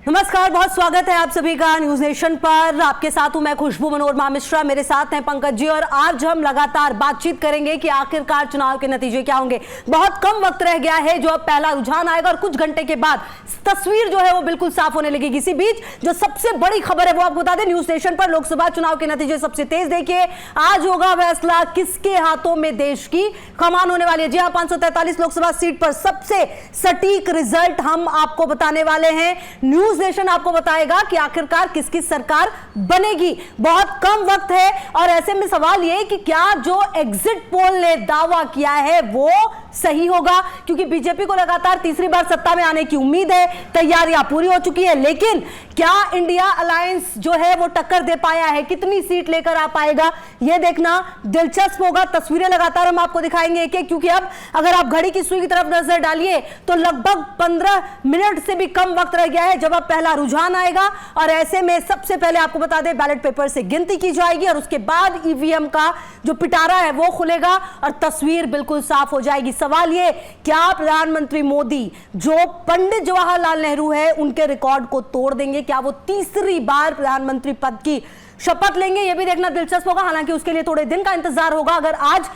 नमस्कार, बहुत स्वागत है आप सभी का न्यूज नेशन पर। आपके साथ हूं मैं खुशबू मनोरमा मिश्रा, मेरे साथ हैं पंकज जी और आज हम लगातार बातचीत करेंगे कि आखिरकार चुनाव के नतीजे क्या होंगे। बहुत कम वक्त रह गया है, जो अब पहला रुझान आएगा और कुछ घंटे के बाद तस्वीर जो है वो बिल्कुल साफ होने लगेगी। इसी बीच जो सबसे बड़ी खबर है वो आपको बता दें, न्यूज नेशन पर लोकसभा चुनाव के नतीजे सबसे तेज देखिए। आज होगा फैसला किसके हाथों में देश की कमान होने वाली है। जी हाँ, 543 लोकसभा सीट पर सबसे सटीक रिजल्ट हम आपको बताने वाले हैं। न्यूज नेशन आपको बताएगा कि आखिरकार किसकी सरकार बनेगी। बहुत कम वक्त है और ऐसे में सवाल यह कि क्या जो एग्जिट पोल ने दावा किया है वो सही होगा, क्योंकि बीजेपी को लगातार तीसरी बार सत्ता में आने की उम्मीद है, तैयारियां पूरी हो चुकी है, लेकिन क्या इंडिया अलायंस जो है वो टक्कर दे पाया है, कितनी सीट लेकर आ पाएगा, यह देखना दिलचस्प होगा। तस्वीरें लगातार हम आपको दिखाएंगे एक एक, क्योंकि अब अगर आप घड़ी की सुई की तरफ नजर डालिए तो लगभग 15 मिनट से भी कम वक्त रह गया है जब अब पहला रुझान आएगा। और ऐसे में सबसे पहले आपको बता दें, बैलेट पेपर से गिनती की जाएगी और उसके बाद ईवीएम का जो पिटारा है वो खुलेगा और तस्वीर बिल्कुल साफ हो जाएगी। सवाल ये, क्या प्रधानमंत्री मोदी जो पंडित जवाहरलाल नेहरू है उनके रिकॉर्ड को तोड़ देंगे? क्या वो तीसरी बार प्रधानमंत्री पद की शपथ लेंगे? यह भी देखना दिलचस्प होगा। हालांकि उसके लिए थोड़े दिन का इंतजार होगा। अगर आज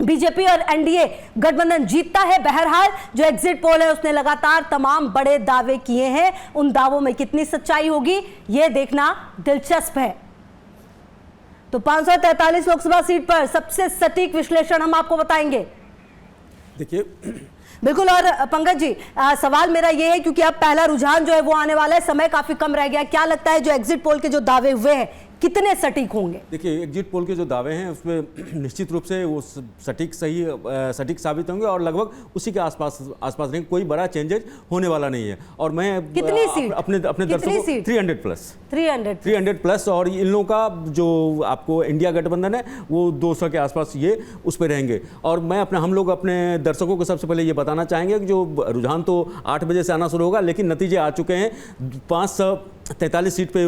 बीजेपी और एनडीए गठबंधन जीतता है, बहरहाल जो एग्जिट पोल है उसने लगातार तमाम बड़े दावे किए हैं, उन दावों में कितनी सच्चाई होगी यह देखना दिलचस्प है। तो 543 लोकसभा सीट पर सबसे सटीक विश्लेषण हम आपको बताएंगे। देखिए बिल्कुल। और पंकज जी, सवाल मेरा यह है, क्योंकि अब पहला रुझान जो है वो आने वाला है, समय काफी कम रह गया, क्या लगता है जो एग्जिट पोल के जो दावे हुए हैं कितने सटीक होंगे? देखिए, एग्जिट पोल के जो दावे हैं उसमें निश्चित रूप से वो सटीक साबित होंगे और लगभग उसी के आसपास रहेंगे। कोई बड़ा चेंजेस होने वाला नहीं है। और मैं कितनी सीट अपने दर्शकों को 300 प्लस और इन लोगों का जो आपको इंडिया गठबंधन है वो 200 के आसपास ये उस पर रहेंगे। और मैं हम लोग अपने दर्शकों को सबसे पहले ये बताना चाहेंगे कि जो रुझान तो 8 बजे से आना शुरू होगा, लेकिन नतीजे आ चुके हैं। 543 सीट पे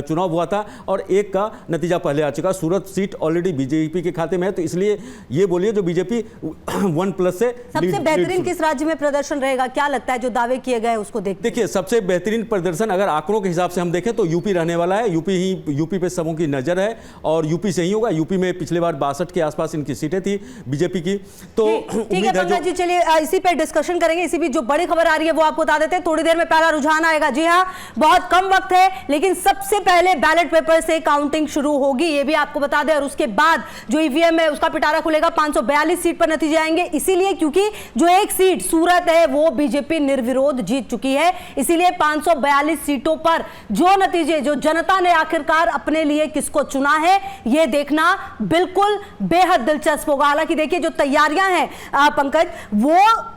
चुनाव हुआ था और एक का नतीजा पहले आ चुका। सूरत सीट ऑलरेडी बीजेपी के खाते में है। तो इसलिए ये बोलिए जो बीजेपी 1+ से सबसे बेहतरीन किस राज्य में प्रदर्शन रहेगा, क्या लगता है जो दावे किए गए उसको देखिए? सबसे बेहतरीन प्रदर्शन अगर आंकड़ों के हिसाब से हम देखें तो यूपी रहने वाला है। यूपी पे सबों की नजर है और यूपी से ही होगा। यूपी में पिछले बार 62 के आसपास इनकी सीटें थी बीजेपी की। तो ठीक है पंकज जी, चलिए इसी पे डिस्कशन करेंगे। इसी बीच जो बड़ी खबर आ रही है वो आपको बता देते हैं। थोड़ी देर में पहला रुझान आएगा। जी हाँ, बहुत कम वक्त है, लेकिन सबसे पहले बैलेट पेपर से काउंटिंग शुरू होगी, ये भी आपको बता दें। और उसके बाद जो ईवीएम है उसका पिटारा खुलेगा। 542 सीट पर नतीजे आएंगे, इसीलिए क्योंकि जो एक सीट सूरत है वो बीजेपी निर्विरोध जीत चुकी है। इसीलिए 542 सीटों पर जो नतीजे, जो जनता ने आखिरकार अपने लिए किसको चुना है, यह देखना बिल्कुल बेहद दिलचस्प होगा। हालांकि देखिए जो तैयारियां हैं पंकज, वो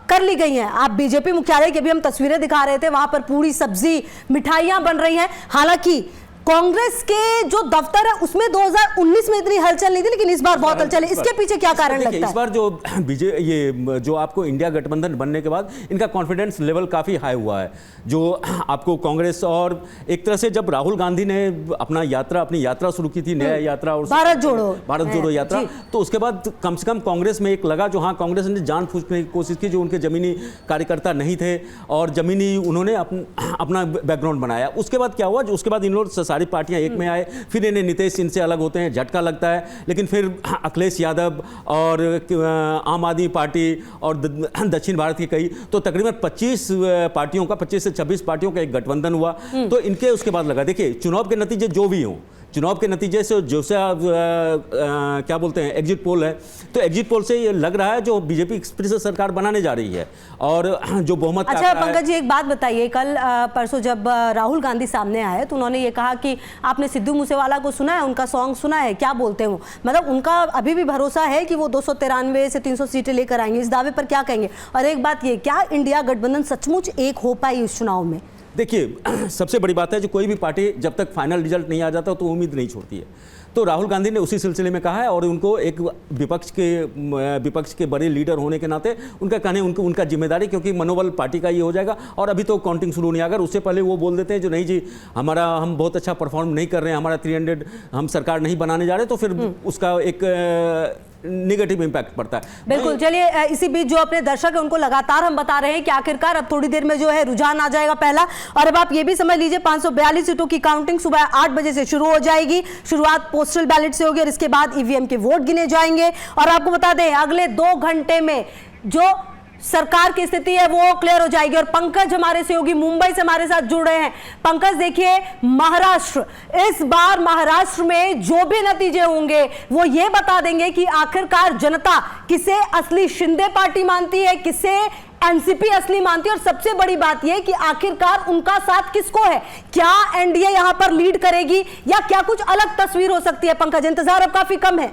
कर ली गई हैं। आप बीजेपी मुख्यालय की भी हम तस्वीरें दिखा रहे थे, वहां पर पूरी सब्जी मिठाइयां बन रही हैं। हालांकि कांग्रेस के जो दफ्तर है उसमें 2019 में इतनी हलचल नहीं थी, लेकिन इस बार बहुत हलचल है। इसके पीछे क्या कारण लगता है? इस बार जो आपको इंडिया गठबंधन बनने के बाद इनका कॉन्फिडेंस लेवल काफी हाई हुआ है। जो आपको कांग्रेस और एक तरह से जब राहुल गांधी ने अपनी यात्रा शुरू की थी, नया यात्रा और भारत जोड़ो यात्रा, तो उसके बाद कम से कम कांग्रेस में एक लगा जो हाँ कांग्रेस ने जान फूंकने की कोशिश की, जो उनके जमीनी कार्यकर्ता नहीं थे और जमीनी उन्होंने अपना बैकग्राउंड बनाया। उसके बाद क्या हुआ, उसके बाद इन लोग सारी पार्टियां एक में आए, फिर इन्हें नीतीश इनसे अलग होते हैं, झटका लगता है। लेकिन फिर अखिलेश यादव और आम आदमी पार्टी और दक्षिण भारत की कई, तो तकरीबन 25 से 26 पार्टियों का एक गठबंधन हुआ। तो इनके उसके बाद लगा, देखिए चुनाव के नतीजे जो भी हों, चुनाव के नतीजे से क्या बोलते हैं एग्जिट पोल है, तो एग्जिट पोल से ये लग रहा है जो बीजेपी फिर से सरकार बनाने जा रही है और जो बहुमत। अच्छा पंकज जी, एक बात बताइए, कल परसों जब राहुल गांधी सामने आए तो उन्होंने ये कहा कि आपने सिद्धू मूसेवाला को सुना है, उनका सॉन्ग सुना है, क्या बोलते हैं वो, मतलब उनका अभी भी भरोसा है कि वो 293 से 300 सीटें लेकर आएंगे। इस दावे पर क्या कहेंगे? और एक बात ये, क्या इंडिया गठबंधन सचमुच एक हो पाई इस चुनाव में? देखिए सबसे बड़ी बात है जो कोई भी पार्टी जब तक फाइनल रिजल्ट नहीं आ जाता तो उम्मीद नहीं छोड़ती है। तो राहुल गांधी ने उसी सिलसिले में कहा है और उनको एक विपक्ष के बड़े लीडर होने के नाते उनका कहने उनका जिम्मेदारी, क्योंकि मनोबल पार्टी का ये हो जाएगा और अभी तो काउंटिंग शुरू नहीं, अगर उससे पहले वो बोल देते हैं जो नहीं जी हम बहुत अच्छा परफॉर्म नहीं कर रहे हैं, हमारा 300 हम सरकार नहीं बनाने जा रहे, तो फिर उसका एक नेगेटिव इंपैक्ट पड़ता है। बिल्कुल। चलिए, इसी बीच जो अपने दर्शक है उनको लगातार हम बता रहे हैं कि आखिरकार अब थोड़ी देर में जो है रुझान आ जाएगा पहला, और अब आप ये भी समझ लीजिए 542 सीटों की काउंटिंग सुबह 8 बजे से शुरू हो जाएगी। शुरुआत पोस्टल बैलेट से होगी और इसके बाद ईवीएम के वोट गिने जाएंगे। और आपको बता दें अगले 2 घंटे में जो सरकार की स्थिति है वो क्लियर हो जाएगी। और पंकज हमारे सहयोगी मुंबई से हमारे साथ जुड़ रहे हैं। पंकज, देखिए महाराष्ट्र, इस बार महाराष्ट्र में जो भी नतीजे होंगे वो ये बता देंगे कि आखिरकार जनता किसे असली शिंदे पार्टी मानती है, किसे एनसीपी असली मानती है, और सबसे बड़ी बात यह कि आखिरकार उनका साथ किसको है। क्या एनडीए यहां पर लीड करेगी या क्या कुछ अलग तस्वीर हो सकती है? पंकज, इंतजार अब काफी कम है।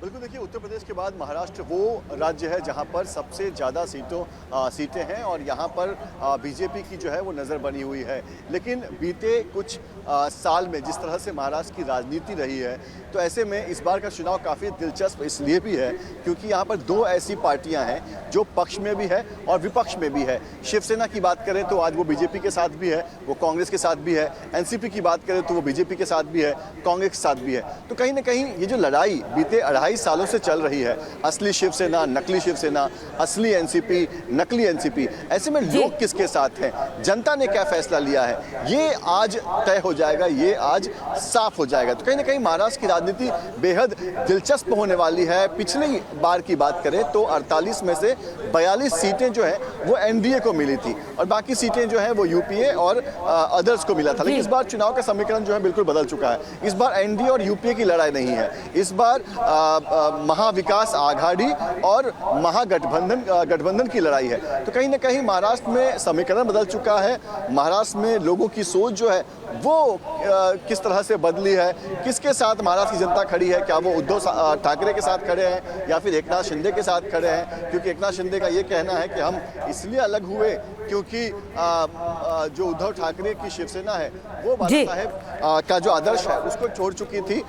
बिल्कुल, देखिए उत्तर प्रदेश के बाद महाराष्ट्र वो राज्य है जहां पर सबसे ज़्यादा सीटें हैं और यहां पर बीजेपी की जो है वो नज़र बनी हुई है। लेकिन बीते कुछ साल में जिस तरह से महाराष्ट्र की राजनीति रही है, तो ऐसे में इस बार का चुनाव काफ़ी दिलचस्प इसलिए भी है क्योंकि यहाँ पर 2 ऐसी पार्टियाँ हैं जो पक्ष में भी है और विपक्ष में भी है। शिवसेना की बात करें तो आज वो बीजेपी के साथ भी है, वो कांग्रेस के साथ भी है। एनसीपी की बात करें तो वो बीजेपी के साथ भी है, कांग्रेस के साथ भी है। तो कहीं ना कहीं ये जो लड़ाई बीते 2.5 सालों से चल रही है, असली शिवसेना, नकली शिवसेना, असली एनसीपी, नकली एनसीपी, ऐसे में लोग किसके साथ हैं, जनता ने क्या फैसला लिया है, ये आज तय हो जाएगा, ये आज साफ हो जाएगा। तो कहीं ना कहीं महाराष्ट्र की राजनीति बेहद दिलचस्प होने वाली है। पिछली बार की बात करें तो 48 में से 42 सीटें जो है वो एनडीए को मिली थी और बाकी सीटें जो है वो यूपीए और अदर्स को मिला था। लेकिन इस बार चुनाव का समीकरण जो है बिल्कुल बदल चुका है। इस बार एनडीए और यूपीए की लड़ाई नहीं है, इस बार महाविकास आघाड़ी और गठबंधन की लड़ाई है। तो कहीं ना कहीं महाराष्ट्र में समीकरण बदल चुका है। महाराष्ट्र में लोगों की सोच जो है वो किस तरह से बदली है, किसके साथ महाराष्ट्र की जनता खड़ी है, क्या वो उद्धव ठाकरे के साथ खड़े हैं या फिर एकनाथ शिंदे के साथ खड़े हैं। क्योंकि एकनाथ शिंदे का ये कहना है कि हम इसलिए अलग हुए क्योंकि जो उद्धव ठाकरे की शिवसेना है वो बाला साहेब का जो आदर्श है उसको छोड़ चुकी थी।